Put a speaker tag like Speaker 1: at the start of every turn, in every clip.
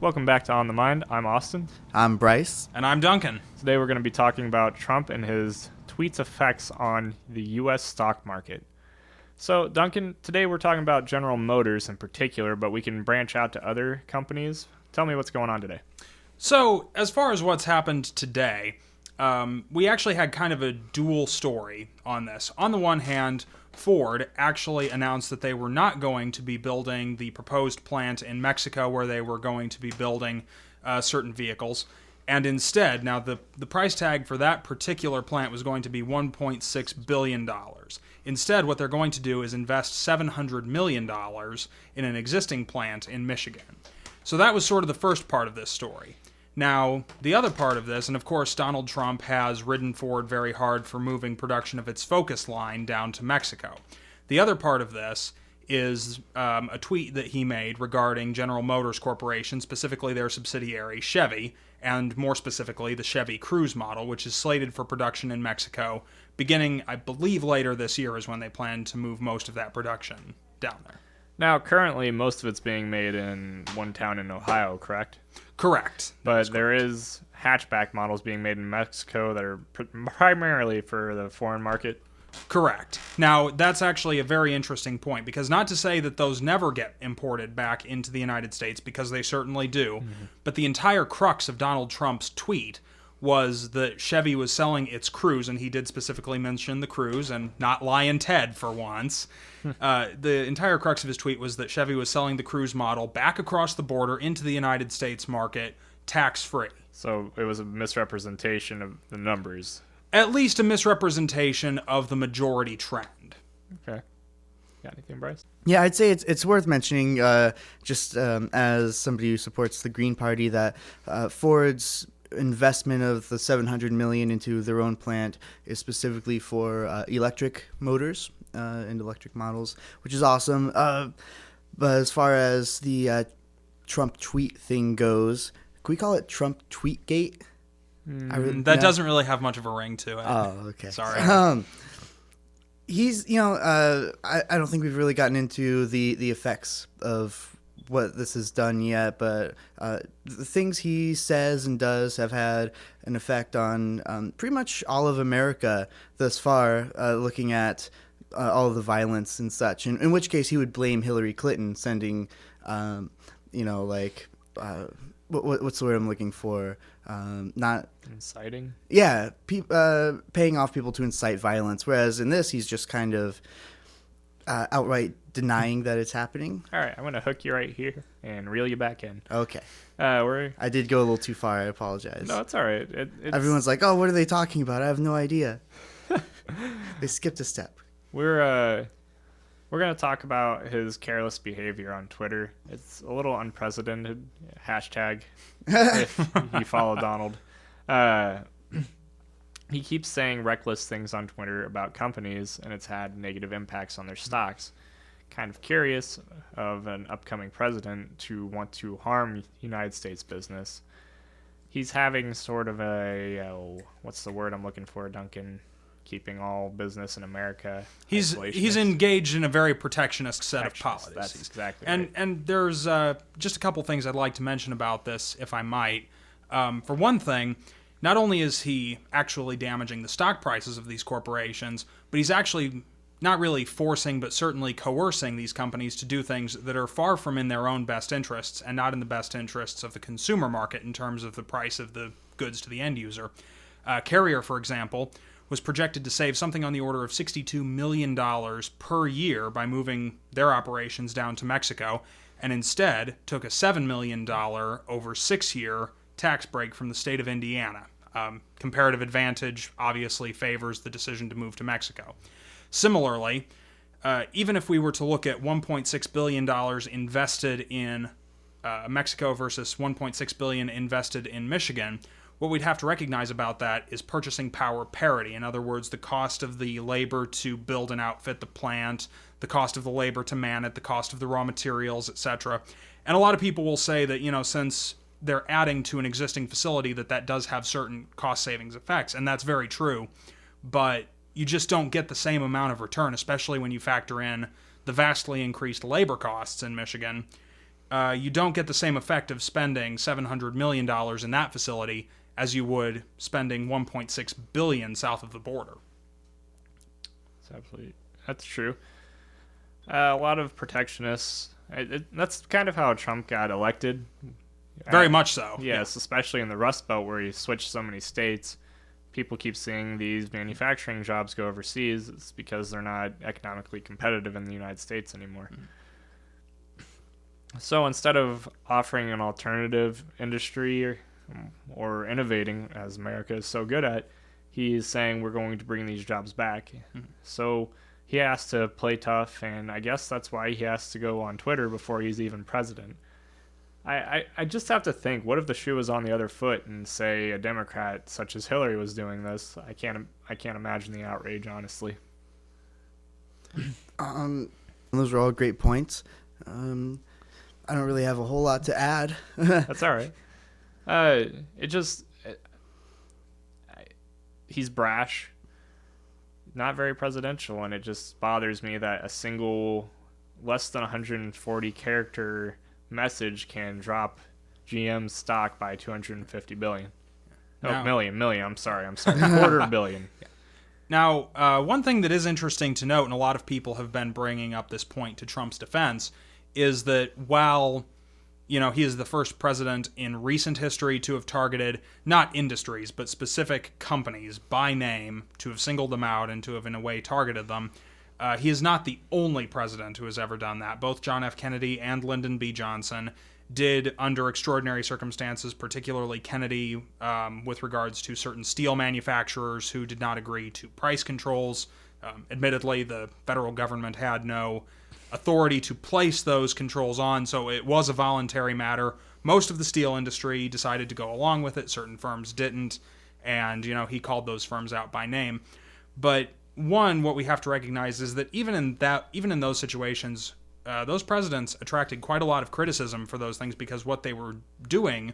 Speaker 1: Welcome back to On the Mind. I'm Austin.
Speaker 2: I'm Bryce.
Speaker 3: And I'm Duncan.
Speaker 1: Today we're going to be talking about Trump and his tweets' effects on the U.S. stock market. So, Duncan, today we're talking about General Motors in particular, but we can branch out to other companies. Tell me what's going on today.
Speaker 3: So, as far as what's happened today, we actually had kind of a dual story on this. On the one hand, Ford actually announced that they were not going to be building the proposed plant in Mexico where they were going to be building certain vehicles. And instead, now the price tag for that particular plant was going to be $1.6 billion. Instead, what they're going to do is invest $700 million in an existing plant in Michigan. So that was sort of the first part of this story. Now, the other part of this, and of course Donald Trump has ridden Ford very hard for moving production of its Focus line down to Mexico. The other part of this is a tweet that he made regarding General Motors Corporation, specifically their subsidiary Chevy, and more specifically the Chevy Cruze model, which is slated for production in Mexico beginning, I believe, later this year is when they plan to move most of that production down there.
Speaker 1: Now, currently, most of it's being made in one town in Ohio, correct?
Speaker 3: Correct.
Speaker 1: But there is hatchback models being made in Mexico that are primarily for the foreign market.
Speaker 3: Correct. Now, that's actually a very interesting point, because not to say that those never get imported back into the United States, because they certainly do, but the entire crux of Donald Trump's tweet was that Chevy was selling its Cruze, and he did specifically mention the Cruze, and not Lion Ted for once. The entire crux of his tweet was that Chevy was selling the Cruze model back across the border into the United States market, tax-free.
Speaker 1: So it was a misrepresentation of the numbers.
Speaker 3: At least a misrepresentation of the majority trend.
Speaker 1: Okay. Got anything, Bryce?
Speaker 2: Yeah, I'd say it's worth mentioning, as somebody who supports the Green Party, that Ford's investment of the $700 million into their own plant is specifically for electric motors and electric models, which is awesome. But as far as the Trump tweet thing goes, can we call it Trump Tweetgate?
Speaker 3: That doesn't really have much of a ring to it.
Speaker 2: Oh, okay.
Speaker 3: Sorry.
Speaker 2: He's, I don't think we've really gotten into the effects of what this has done yet, but the things he says and does have had an effect on pretty much all of America thus far, looking at all of the violence and such, in which case he would blame Hillary Clinton sending, what's the word I'm looking for? Not
Speaker 1: inciting.
Speaker 2: Yeah, paying off people to incite violence. Whereas in this, he's just kind of outright denying that it's happening.
Speaker 1: All right, I'm going to hook you right here and reel you back in.
Speaker 2: Okay.
Speaker 1: I
Speaker 2: did go a little too far. I apologize.
Speaker 1: No, it's all right.
Speaker 2: Everyone's like, "Oh, what are they talking about?" I have no idea. They skipped a step.
Speaker 1: We're going to talk about his careless behavior on Twitter. It's a little unprecedented. Hashtag if you follow Donald. He keeps saying reckless things on Twitter about companies, and it's had negative impacts on their stocks. Kind of curious of an upcoming president to want to harm United States business. He's having sort of what's the word I'm looking for, Duncan? Keeping all business in America.
Speaker 3: He's engaged in a very protectionist set of policies.
Speaker 1: That's exactly right.
Speaker 3: And there's just a couple things I'd like to mention about this, if I might. For one thing, not only is he actually damaging the stock prices of these corporations, but he's actually not really forcing, but certainly coercing these companies to do things that are far from in their own best interests and not in the best interests of the consumer market in terms of the price of the goods to the end user. Carrier, for example, was projected to save something on the order of $62 million per year by moving their operations down to Mexico, and instead took a $7 million over 6-year tax break from the state of Indiana. Comparative advantage obviously favors the decision to move to Mexico. Similarly, even if we were to look at $1.6 billion invested in Mexico versus $1.6 billion invested in Michigan, what we'd have to recognize about that is purchasing power parity. In other words, the cost of the labor to build and outfit the plant, the cost of the labor to man it, the cost of the raw materials, etc. And a lot of people will say that, since they're adding to an existing facility, that does have certain cost savings effects, and that's very true. But you just don't get the same amount of return, especially when you factor in the vastly increased labor costs in Michigan. you don't get the same effect of spending $700 million in that facility as you would spending $1.6 billion south of the border.
Speaker 1: That's true. A lot of protectionists. That's kind of how Trump got elected.
Speaker 3: Very much so.
Speaker 1: Yes, especially in the Rust Belt where he switched so many states. People keep seeing these manufacturing jobs go overseas. It's because they're not economically competitive in the United States anymore. So instead of offering an alternative industry or innovating, as America is so good at, he's saying we're going to bring these jobs back. So he has to play tough, and I guess that's why he has to go on Twitter before he's even president. I just have to think, what if the shoe was on the other foot and, say, a Democrat such as Hillary was doing this? I can't imagine the outrage, honestly.
Speaker 2: Those are all great points. I don't really have a whole lot to add.
Speaker 1: That's all right. He's brash, not very presidential, and it just bothers me that a single less than 140 character message can drop GM's stock by 250 billion. No, million. I'm sorry. Quarter billion.
Speaker 3: Now, one thing that is interesting to note, and a lot of people have been bringing up this point to Trump's defense, is that while he is the first president in recent history to have targeted not industries but specific companies by name, to have singled them out and to have in a way targeted them, he is not the only president who has ever done that. Both John F. Kennedy and Lyndon B. Johnson did under extraordinary circumstances, particularly Kennedy with regards to certain steel manufacturers who did not agree to price controls. Admittedly, the federal government had no authority to place those controls on, so it was a voluntary matter. Most of the steel industry decided to go along with it. Certain firms didn't, and he called those firms out by name. But what we have to recognize is that even in those situations, those presidents attracted quite a lot of criticism for those things because what they were doing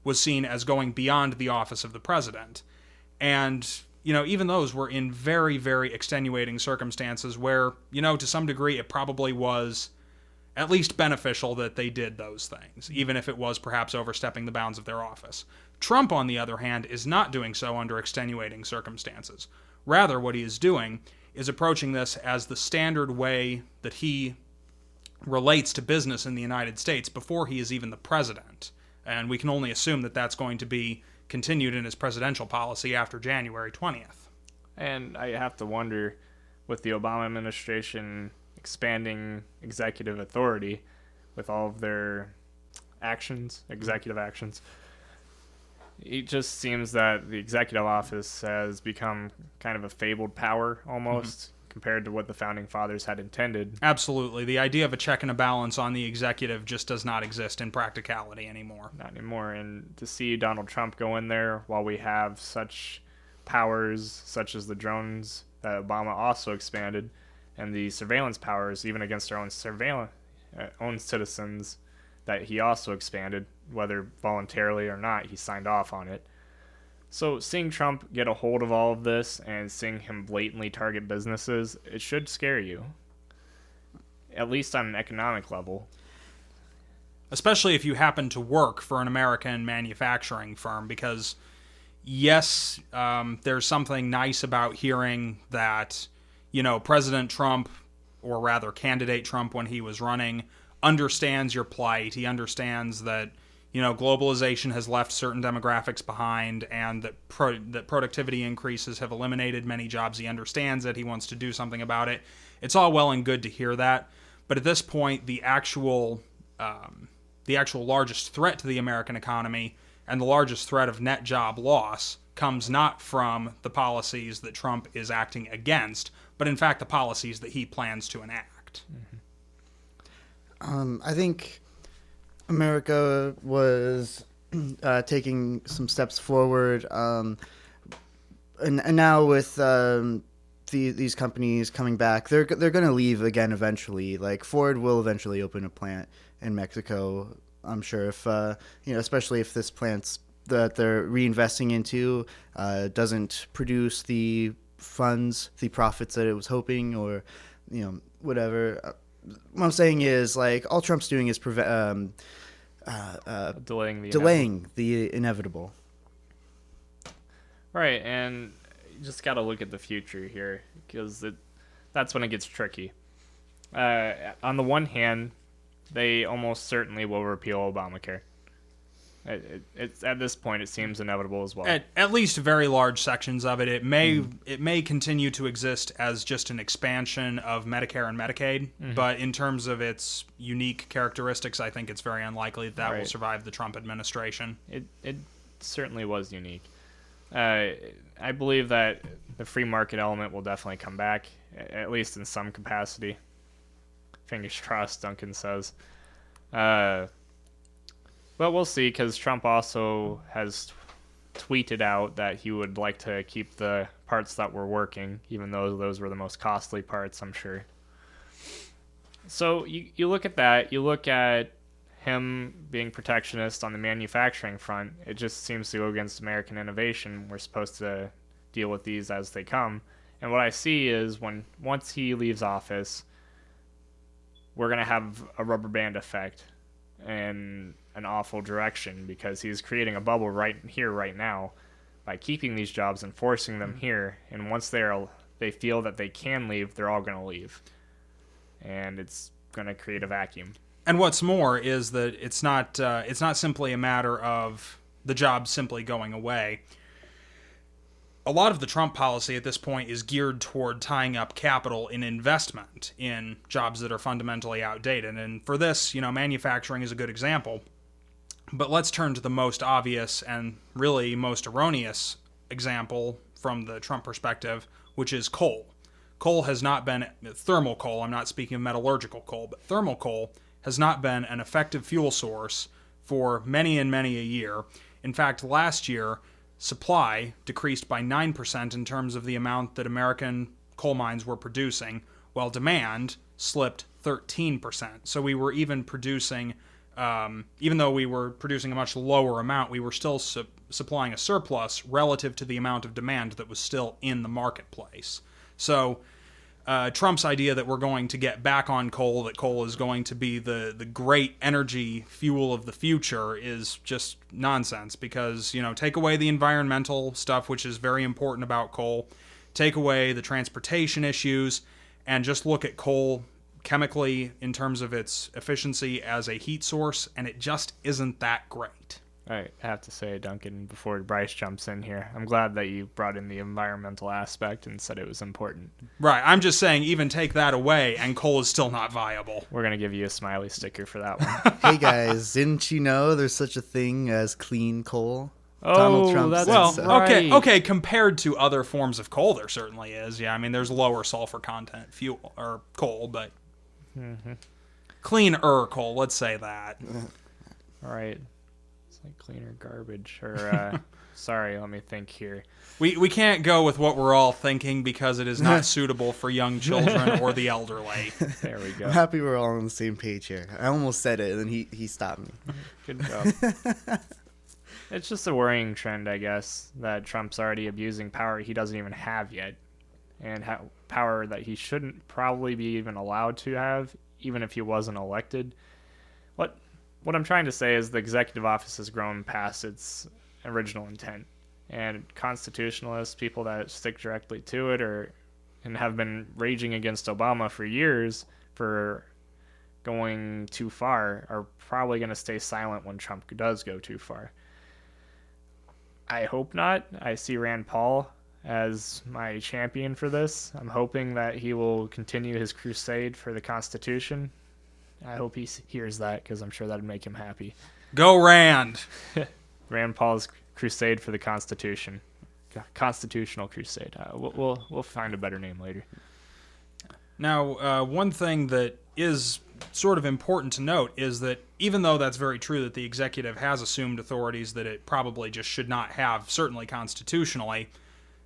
Speaker 3: was seen as going beyond the office of the president. And even those were in very, very extenuating circumstances where, to some degree, it probably was at least beneficial that they did those things, even if it was perhaps overstepping the bounds of their office. Trump, on the other hand, is not doing so under extenuating circumstances. Rather, what he is doing is approaching this as the standard way that he relates to business in the United States before he is even the president. And we can only assume that that's going to be continued in his presidential policy after January 20th.
Speaker 1: And I have to wonder, with the Obama administration expanding executive authority with all of their executive actions, it just seems that the executive office has become kind of a fabled power almost compared to what the founding fathers had intended.
Speaker 3: Absolutely. The idea of a check and a balance on the executive just does not exist in practicality anymore.
Speaker 1: Not anymore. And to see Donald Trump go in there while we have such powers such as the drones that Obama also expanded and the surveillance powers even against our own citizens that he also expanded, whether voluntarily or not, he signed off on it. So seeing Trump get a hold of all of this and seeing him blatantly target businesses, it should scare you, at least on an economic level.
Speaker 3: Especially if you happen to work for an American manufacturing firm, because yes, there's something nice about hearing that, President Trump, or rather candidate Trump when he was running, understands your plight. He understands that, globalization has left certain demographics behind and that productivity increases have eliminated many jobs. He understands it. He wants to do something about it. It's all well and good to hear that. But at this point, the actual largest threat to the American economy and the largest threat of net job loss comes not from the policies that Trump is acting against, but in fact the policies that he plans to enact.
Speaker 2: I think America was taking some steps forward, and now with these companies coming back, they're going to leave again eventually. Like Ford will eventually open a plant in Mexico. I'm sure if especially if this plant that they're reinvesting into doesn't produce the profits that it was hoping, or whatever. what I'm saying is, like, all Trump's doing is delaying the inevitable.
Speaker 1: Right, and you just got to look at the future here, because that's when it gets tricky. On the one hand, they almost certainly will repeal Obamacare. It's at this point, it seems inevitable as well.
Speaker 3: At least very large sections of it. It may continue to exist as just an expansion of Medicare and Medicaid, but in terms of its unique characteristics, I think it's very unlikely that will survive the Trump administration.
Speaker 1: It certainly was unique. I believe that the free market element will definitely come back, at least in some capacity. Fingers crossed, Duncan says. But we'll see, because Trump also has tweeted out that he would like to keep the parts that were working, even though those were the most costly parts, I'm sure. So you look at that, you look at him being protectionist on the manufacturing front, it just seems to go against American innovation. We're supposed to deal with these as they come. And what I see is once he leaves office, we're going to have a rubber band effect in an awful direction, because he's creating a bubble right here, right now, by keeping these jobs and forcing them here. And once they feel that they can leave, they're all going to leave. And it's going to create a vacuum.
Speaker 3: And what's more is that it's not simply a matter of the jobs simply going away. A lot of the Trump policy at this point is geared toward tying up capital in investment in jobs that are fundamentally outdated. And for this, manufacturing is a good example. But let's turn to the most obvious and really most erroneous example from the Trump perspective, which is coal. Coal has not been, thermal coal, I'm not speaking of metallurgical coal, but thermal coal has not been an effective fuel source for many and many a year. In fact, last year, supply decreased by 9% in terms of the amount that American coal mines were producing, while demand slipped 13%. So we were even producing, even though we were producing a much lower amount, we were still supplying a surplus relative to the amount of demand that was still in the marketplace. So Trump's idea that we're going to get back on coal, that coal is going to be the great energy fuel of the future, is just nonsense, because, take away the environmental stuff, which is very important about coal, take away the transportation issues, and just look at coal chemically in terms of its efficiency as a heat source, and it just isn't that great.
Speaker 1: I have to say, Duncan, before Bryce jumps in here, I'm glad that you brought in the environmental aspect and said it was important.
Speaker 3: Right, I'm just saying, even take that away, and coal is still not viable.
Speaker 1: We're going to give you a smiley sticker for that one.
Speaker 2: Hey guys, didn't you know there's such a thing as clean coal?
Speaker 1: Oh,
Speaker 2: Donald Trump
Speaker 1: that's
Speaker 2: said so.
Speaker 1: right.
Speaker 3: Okay, compared to other forms of coal, there certainly is. Yeah, I mean, there's lower sulfur content fuel, or coal, but cleaner coal, let's say that.
Speaker 1: All right. Like cleaner garbage, or sorry, let me think here.
Speaker 3: We can't go with what we're all thinking, because it is not suitable for young children or the elderly.
Speaker 1: There we go.
Speaker 2: I'm happy we're all on the same page here. I almost said it, and then he stopped me.
Speaker 1: Good job. It's just a worrying trend, I guess, that Trump's already abusing power he doesn't even have yet, and power that he shouldn't probably be even allowed to have, even if he wasn't elected. What I'm trying to say is the executive office has grown past its original intent, and constitutionalists, people that stick directly to it, and have been raging against Obama for years for going too far, are probably going to stay silent when Trump does go too far. I hope not. I see Rand Paul as my champion for this. I'm hoping that he will continue his crusade for the Constitution. I hope he hears that, because I'm sure that would make him happy.
Speaker 3: Go Rand!
Speaker 1: Rand Paul's crusade for the Constitution. Constitutional crusade. We'll find a better name later.
Speaker 3: Now, one thing that is sort of important to note is that even though that's very true that the executive has assumed authorities that it probably just should not have, certainly constitutionally,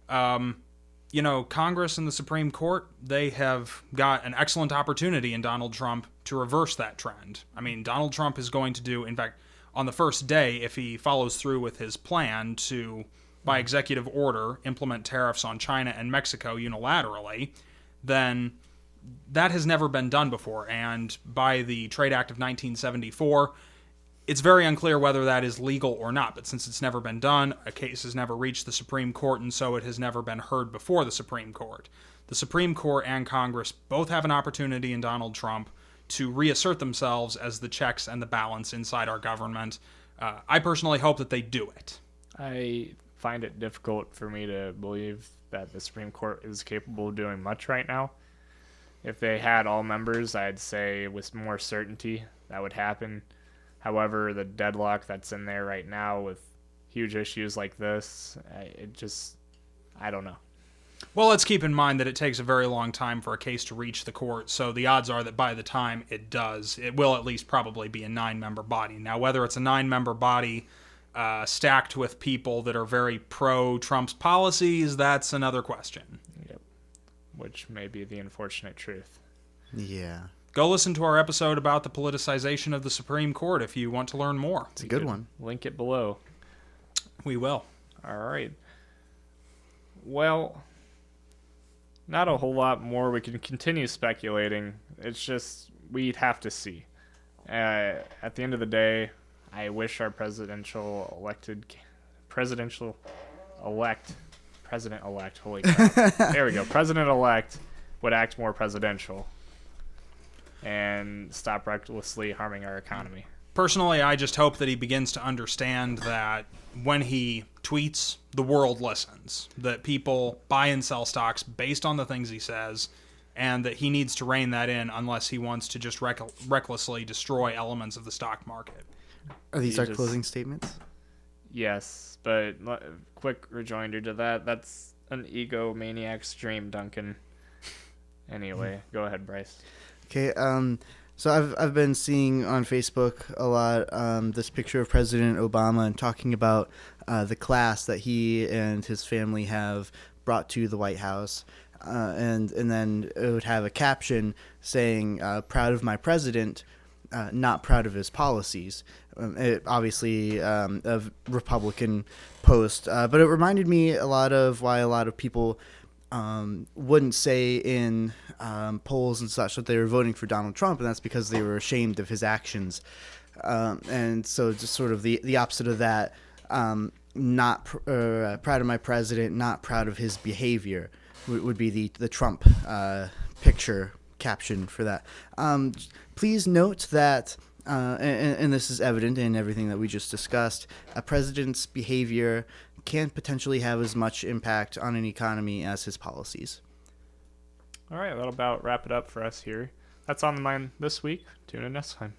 Speaker 3: Congress and the Supreme Court, they have got an excellent opportunity in Donald Trump to reverse that trend. I mean, Donald Trump is going to do, in fact, on the first day, if he follows through with his plan to, by executive order, implement tariffs on China and Mexico unilaterally, then that has never been done before. And by the Trade Act of 1974, it's very unclear whether that is legal or not. But since it's never been done, a case has never reached the Supreme Court, and so it has never been heard before the Supreme Court. The Supreme Court and Congress both have an opportunity in Donald Trump to reassert themselves as the checks and the balance inside our government. I personally hope that they do it.
Speaker 1: I find it difficult for me to believe that the Supreme Court is capable of doing much right now. If they had all members, I'd say with more certainty that would happen. However, the deadlock that's in there right now with huge issues like this, I don't know.
Speaker 3: Well, let's keep in mind that it takes a very long time for a case to reach the court, so the odds are that by the time it does, it will at least probably be a 9-member body. Now, whether it's a 9-member body stacked with people that are very pro-Trump's policies, that's another question.
Speaker 1: Yep. Which may be the unfortunate truth.
Speaker 2: Yeah.
Speaker 3: Go listen to our episode about the politicization of the Supreme Court if you want to learn more.
Speaker 2: It's a good one.
Speaker 1: Link it below.
Speaker 3: We will.
Speaker 1: All right. Well, not a whole lot more. We can continue speculating. It's just we'd have to see. At the end of the day, I wish our president-elect, holy crap. There we go. President-elect would act more presidential and stop recklessly harming our economy.
Speaker 3: Personally, I just hope that he begins to understand that when he tweets, the world listens. That people buy and sell stocks based on the things he says, and that he needs to rein that in unless he wants to just recklessly destroy elements of the stock market.
Speaker 2: Are these our closing statements?
Speaker 1: Yes, but quick rejoinder to that. That's an egomaniac's dream, Duncan. Anyway, go ahead, Bryce.
Speaker 2: Okay, so I've been seeing on Facebook a lot this picture of President Obama and talking about the class that he and his family have brought to the White House, and then it would have a caption saying "Proud of my president, not proud of his policies." Obviously a Republican post, but it reminded me a lot of why a lot of people wouldn't say in polls and such that they were voting for Donald Trump, and that's because they were ashamed of his actions. And so just sort of the opposite of that, not proud of my president, not proud of his behavior, would be the Trump picture caption for that. Please note that, and this is evident in everything that we just discussed, a president's behavior can potentially have as much impact on an economy as his policies.
Speaker 1: All right, that'll about wrap it up for us here. That's on the mind this week. Tune in next time.